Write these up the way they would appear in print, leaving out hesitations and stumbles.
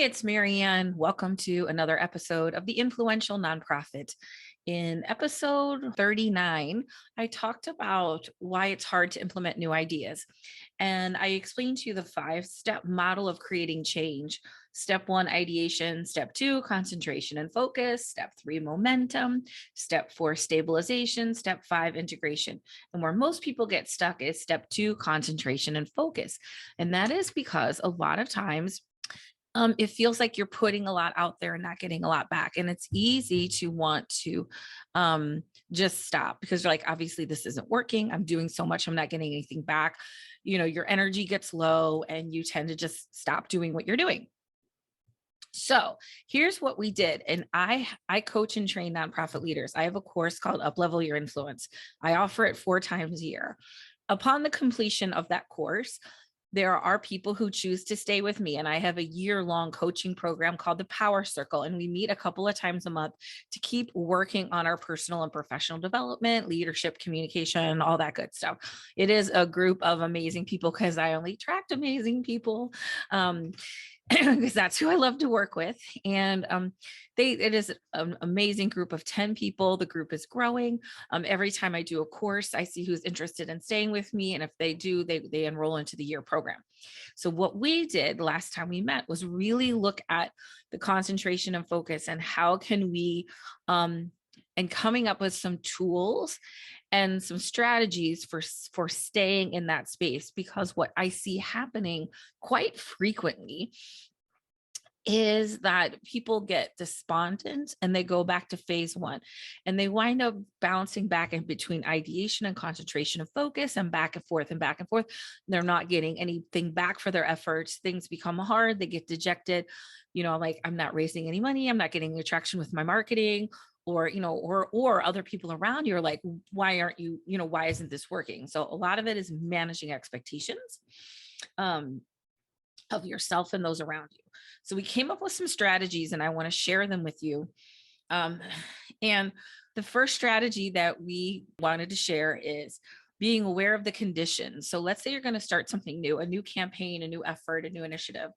Hey, it's Maryanne. Welcome to another episode of the Influential Nonprofit. In episode 39, I talked about why it's hard to implement new ideas. And I explained to you the 5-step model of creating change. Step 1, ideation. Step 2, concentration and focus. Step 3, momentum. Step 4, stabilization. Step 5, integration. And where most people get stuck is step 2, concentration and focus. And that is because a lot of times it feels like you're putting a lot out there and not getting a lot back. And it's easy to want to just stop because you're like, obviously, this isn't working. I'm doing so much, I'm not getting anything back. You know, your energy gets low and you tend to just stop doing what you're doing. So here's what we did. And I coach and train nonprofit leaders. I have a course called Uplevel Your Influence. I offer it 4 times a year. Upon the completion of that course, there are people who choose to stay with me, and I have a year-long coaching program called the Power Circle, and we meet a couple of times a month to keep working on our personal and professional development, leadership, communication, all that good stuff. It is a group of amazing people because I only attract amazing people. Because that's who I love to work with. And it is an amazing group of 10 people. The group is growing. Every time I do a course, I see who's interested in staying with me. And if they do, they enroll into the year program. So what we did last time we met was really look at the concentration and focus and how can we and coming up with some tools and some strategies for staying in that space, because what I see happening quite frequently is that people get despondent and they go back to phase 1 and they wind up bouncing back in between ideation and concentration and focus and back and forth and back and forth. They're not getting anything back for their efforts. Things become hard. They get dejected. You know, like, I'm not raising any money. I'm not getting the traction with my marketing, or or other people around you are like, why aren't you, why isn't this working? So a lot of it is managing expectations of yourself and those around you. So we came up with some strategies and I want to share them with you. And the first strategy that we wanted to share is being aware of the conditions. So let's say you're going to start something new, a new campaign, a new effort, a new initiative.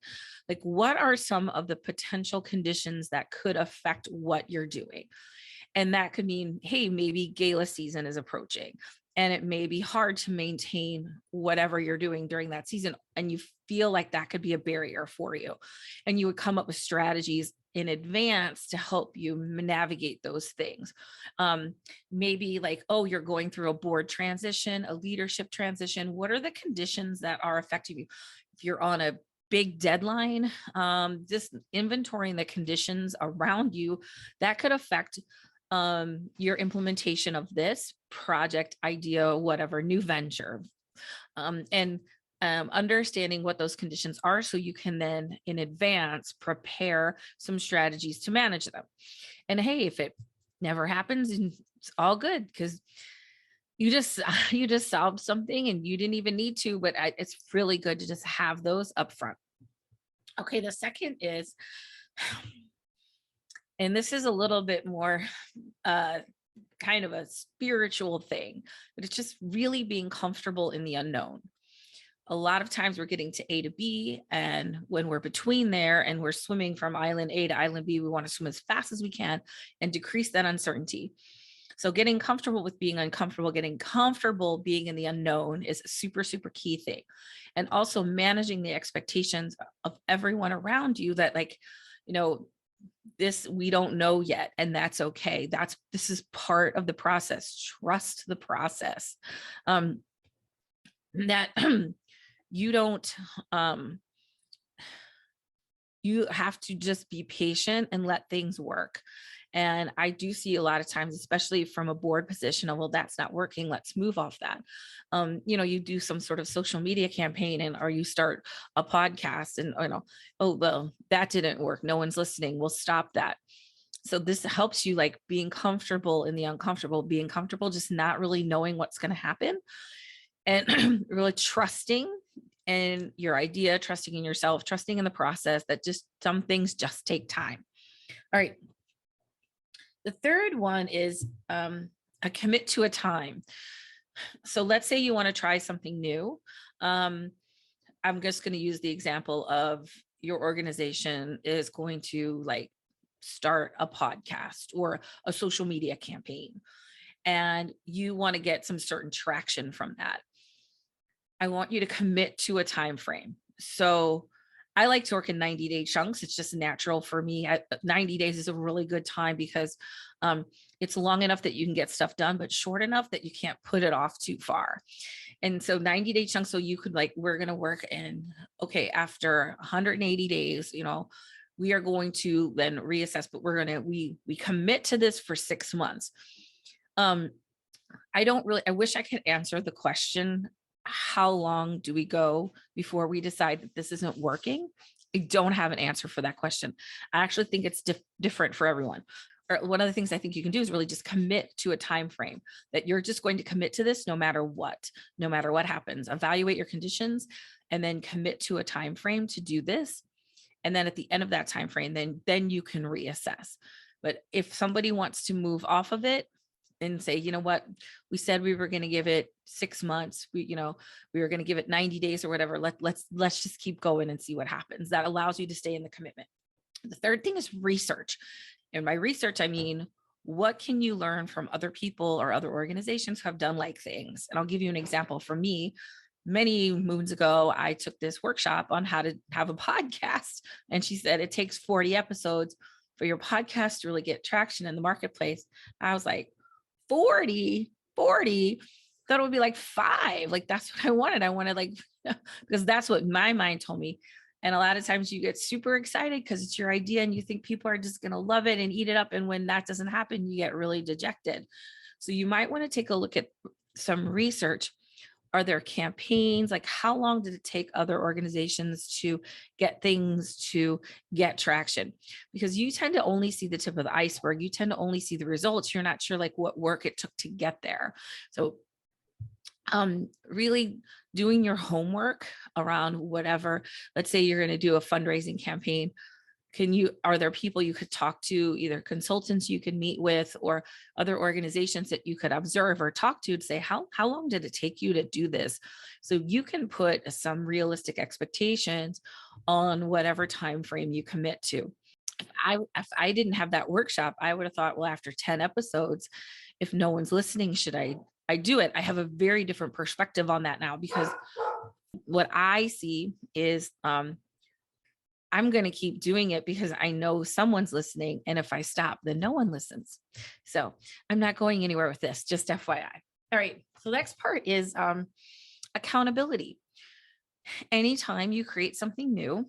Like, what are some of the potential conditions that could affect what you're doing? And that could mean, hey, maybe gala season is approaching and it may be hard to maintain whatever you're doing during that season. And you feel like that could be a barrier for you. And you would come up with strategies in advance to help you navigate those things. Maybe like, oh, you're going through a board transition, a leadership transition. What are the conditions that are affecting you? If you're on a big deadline, just inventorying the conditions around you that could affect your implementation of this project, idea, whatever, new venture, and understanding what those conditions are so you can then in advance prepare some strategies to manage them. And hey, if it never happens, it's all good, because you just solved something and you didn't even need to, but it's really good to just have those up front. Okay, the second is, and this is a little bit more kind of a spiritual thing, but it's just really being comfortable in the unknown. A lot of times we're getting to A to B, and when we're between there and we're swimming from island A to island B, we want to swim as fast as we can and decrease that uncertainty. So getting comfortable with being uncomfortable, getting comfortable being in the unknown is a super, super key thing. And also managing the expectations of everyone around you that, like, this, we don't know yet, and that's okay. This is part of the process. Trust the process. That you don't you have to just be patient and let things work. And I do see a lot of times, especially from a board position, of, well, that's not working, let's move off that. You do some sort of social media campaign, or you start a podcast and, oh, well, that didn't work, no one's listening, we'll stop that. So this helps you, like, being comfortable in the uncomfortable, being comfortable just not really knowing what's going to happen, and really trusting in your idea, trusting in yourself, trusting in the process, that just some things just take time. All right. The third one is a commit to a time. So let's say you want to try something new. I'm just going to use the example of, your organization is going to like start a podcast or a social media campaign, and you want to get some certain traction from that, I want you to commit to a time frame. So I like to work in 90-day chunks. It's just natural for me. 90 days is a really good time because it's long enough that you can get stuff done, but short enough that you can't put it off too far. And so 90-day chunks. So you could like, we're going to work in, okay, after 180 days, we are going to then reassess, but we commit to this for 6 months. I wish I could answer the question, how long do we go before we decide that this isn't working? I don't have an answer for that question. I actually think it's different for everyone. Or one of the things I think you can do is really just commit to a time frame that you're just going to commit to this no matter what happens. Evaluate your conditions and then commit to a time frame to do this. And then at the end of that time frame, then you can reassess. But if somebody wants to move off of it and say, you know what, we said we were going to give it 6 months, we were going to give it 90 days or whatever, let's just keep going and see what happens. That allows you to stay in the commitment. The third thing is research. And by research, I mean, what can you learn from other people or other organizations who have done like things? And I'll give you an example. For me, many moons ago, I took this workshop on how to have a podcast. And she said, it takes 40 episodes for your podcast to really get traction in the marketplace. I was like, 40, thought it would be like 5. Like, that's what I wanted. I wanted like, because that's what my mind told me. And a lot of times you get super excited because it's your idea and you think people are just going to love it and eat it up. And when that doesn't happen, you get really dejected. So you might want to take a look at some research. Are there campaigns? Like, how long did it take other organizations to get things to get traction? Because you tend to only see the tip of the iceberg. You tend to only see the results. You're not sure like what work it took to get there. So really doing your homework around whatever. Let's say you're going to do a fundraising campaign. Are there people you could talk to, either consultants you can meet with or other organizations that you could observe or talk to say, how long did it take you to do this? So you can put some realistic expectations on whatever time frame you commit to. If I didn't have that workshop, I would have thought, well, after 10 episodes, if no one's listening, should I do it? I have a very different perspective on that now, because what I see is I'm going to keep doing it because I know someone's listening. And if I stop, then no one listens. So I'm not going anywhere with this, just FYI. All right. So the next part is accountability. Anytime you create something new,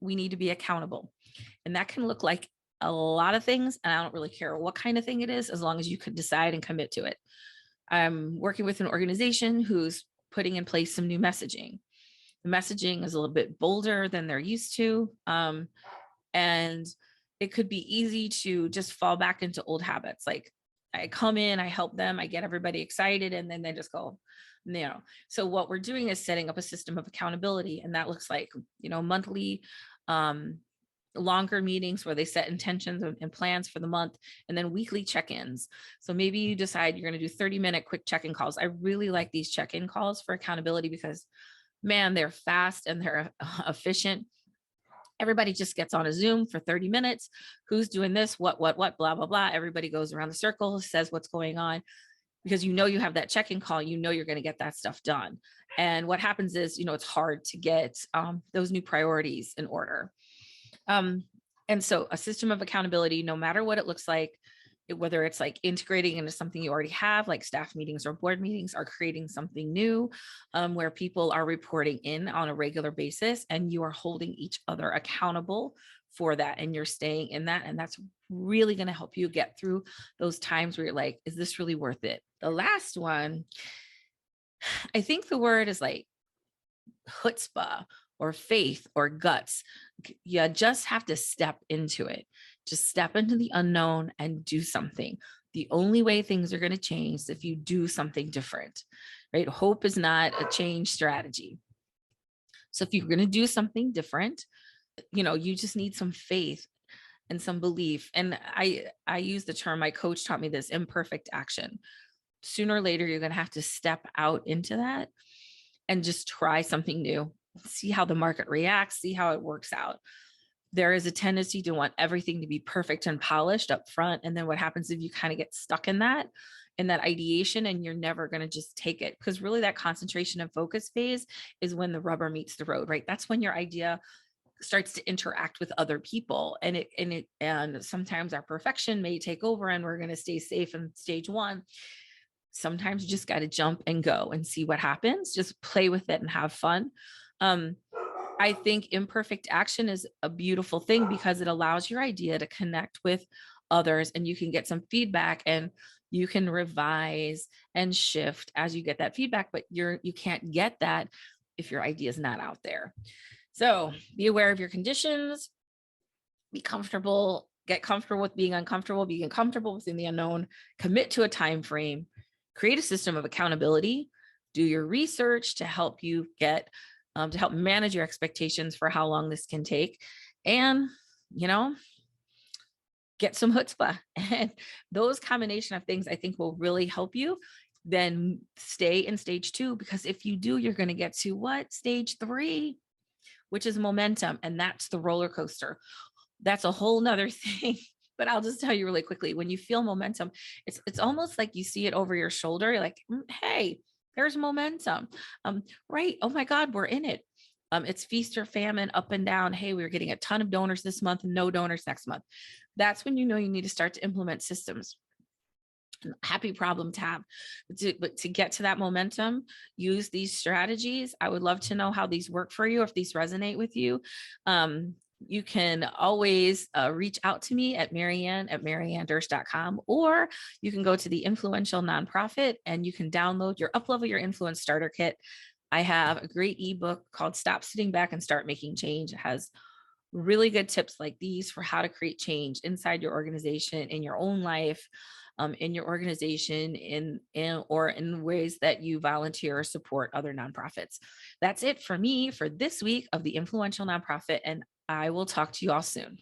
we need to be accountable. And that can look like a lot of things. And I don't really care what kind of thing it is, as long as you could decide and commit to it. I'm working with an organization who's putting in place some new messaging. The messaging is a little bit bolder than they're used to. And it could be easy to just fall back into old habits. Like, I come in, I help them, I get everybody excited, and then they just go, So what we're doing is setting up a system of accountability. And that looks like, monthly, longer meetings where they set intentions and plans for the month, and then weekly check-ins. So maybe you decide you're going to do 30-minute quick check-in calls. I really like these check-in calls for accountability because, man, they're fast and they're efficient. Everybody just gets on a Zoom for 30 minutes. Who's doing this? What, blah, blah, blah. Everybody goes around the circle, says what's going on, because you have that check-in call, you're going to get that stuff done. And what happens is, it's hard to get those new priorities in order. And so a system of accountability, no matter what it looks like, whether it's like integrating into something you already have, like staff meetings or board meetings, or creating something new where people are reporting in on a regular basis and you are holding each other accountable for that, and you're staying in that. And that's really going to help you get through those times where you're like, is this really worth it? The last one, I think the word is like chutzpah or faith or guts. You just have to step into it. Just step into the unknown and do something. The only way things are going to change is if you do something different, right? Hope is not a change strategy. So if you're going to do something different, you just need some faith and some belief. And I use the term, my coach taught me this, imperfect action. Sooner or later, you're going to have to step out into that and just try something new. See how the market reacts, see how it works out. there is a tendency to want everything to be perfect and polished up front. And then what happens if you kind of get stuck in that ideation, and you're never going to just take it? Because really that concentration and focus phase is when the rubber meets the road, right? That's when your idea starts to interact with other people, and sometimes our perfection may take over and we're going to stay safe in stage one. Sometimes you just got to jump and go and see what happens. Just play with it and have fun. um, I think imperfect action is a beautiful thing because it allows your idea to connect with others, and you can get some feedback, and you can revise and shift as you get that feedback. But you can't get that if your idea is not out there. So be aware of your conditions, be comfortable, get comfortable with being uncomfortable, being comfortable within the unknown, commit to a time frame, create a system of accountability, do your research to help you to help manage your expectations for how long this can take, and, you know, get some chutzpah. And those combination of things I think will really help you then stay in stage two, because if you do, you're going to get to what? Stage three, which is momentum. And that's the roller coaster. That's a whole nother thing. But I'll just tell you really quickly, when you feel momentum, it's almost like you see it over your shoulder. You're like, hey, there's momentum. Right. Oh my God, we're in it. It's feast or famine, up and down. Hey, we're getting a ton of donors this month, no donors next month. That's when you know you need to start to implement systems. Happy problem to have. But to get to that momentum, use these strategies. I would love to know how these work for you, if these resonate with you. You can always reach out to me at maryanne@maryannedersch.com, or you can go to the Influential Nonprofit and you can download your Uplevel Your Influence Starter Kit. I have a great ebook called Stop Sitting Back and Start Making Change. It has really good tips like these for how to create change inside your organization, in your own life, in your organization, or in ways that you volunteer or support other nonprofits. That's it for me for this week of the Influential Nonprofit, and I will talk to you all soon.